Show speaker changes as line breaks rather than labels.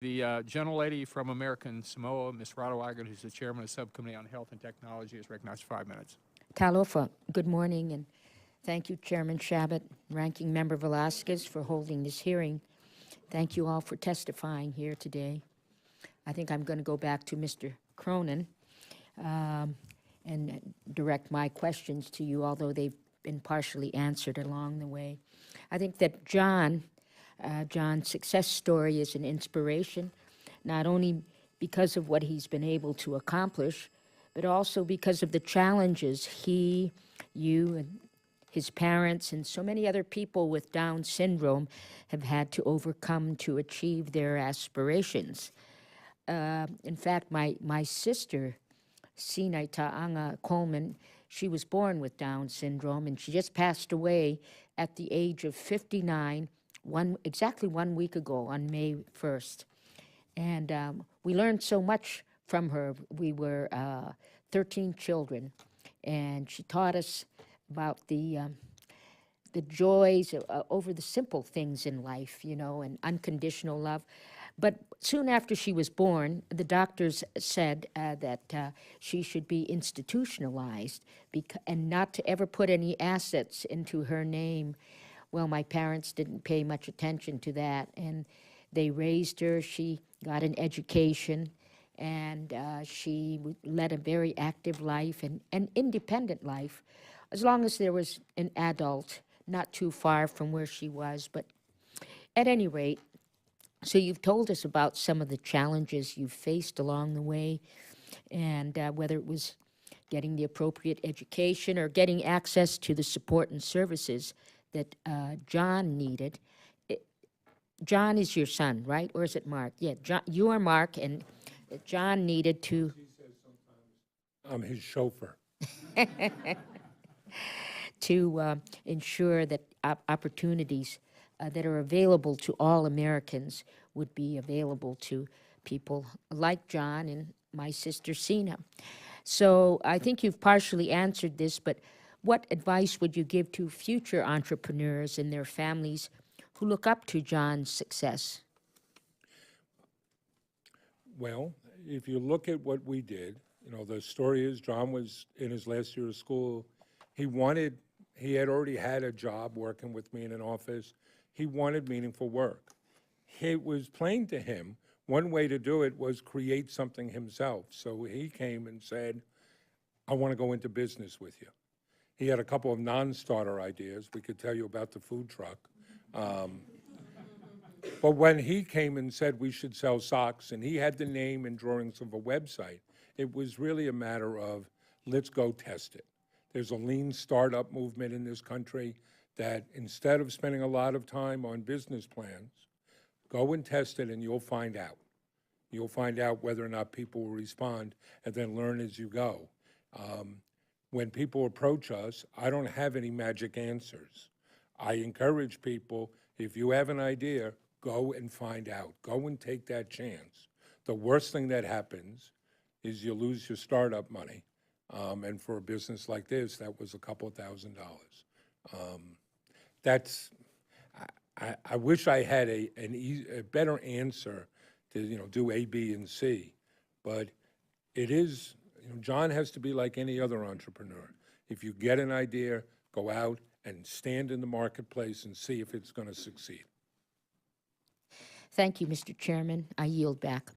The gentlelady from American Samoa, Ms. Radowagan, who's the chairman of the Subcommittee on Health and Technology, is recognized for 5 minutes.
Talofa, good morning, and thank you, Chairman Shabbat, Ranking Member Velasquez, for holding this hearing. Thank you all for testifying here today. I think I'm going to go back to Mr. Cronin and direct my questions to you, although they've been partially answered along the way. I think that John's success story is an inspiration, not only because of what he's been able to accomplish, but also because of the challenges he, you, and his parents, and so many other people with Down syndrome have had to overcome to achieve their aspirations. In fact, my sister, Sinai Ta'anga Coleman, she was born with Down syndrome, and she just passed away at the age of 59, exactly 1 week ago on May 1st. And we learned so much from her. We were 13 children, and she taught us about the joys over the simple things in life, you know, and unconditional love. But soon after she was born, the doctors said that she should be institutionalized and not to ever put any assets into her name. Well, my parents didn't pay much attention to that, and they raised her. She got an education, and she led a very active life and an independent life, as long as there was an adult not too far from where she was. But at any rate, so you've told us about some of the challenges you've faced along the way, and whether it was getting the appropriate education or getting access to the support and services that John needed. John is your son, right? Or is it Mark? Yeah, John, you are Mark, and John needed to...
She says sometimes I'm his chauffeur.
to ensure that opportunities that are available to all Americans would be available to people like John and my sister Sina. So I think you've partially answered this, but what advice would you give to future entrepreneurs and their families who look up to John's success?
Well, if you look at what we did, you know, the story is John was in his last year of school. He had already had a job working with me in an office. He wanted meaningful work. It was plain to him, one way to do it was create something himself. So he came and said, I want to go into business with you. He had a couple of non-starter ideas. We could tell you about the food truck. But when he came and said we should sell socks, and he had the name and drawings of a website, it was really a matter of, let's go test it. There's a lean startup movement in this country that instead of spending a lot of time on business plans, go and test it and you'll find out. You'll find out whether or not people will respond, and then learn as you go. When people approach us, I don't have any magic answers. I encourage people, if you have an idea, go and find out. Go and take that chance. The worst thing that happens is you lose your startup money. And for a business like this, that was a couple $1,000. I wish I had a better answer to, you know, do A, B, and C. But it is, you know, John has to be like any other entrepreneur. If you get an idea, go out and stand in the marketplace and see if it's going to succeed.
Thank you, Mr. Chairman. I yield back.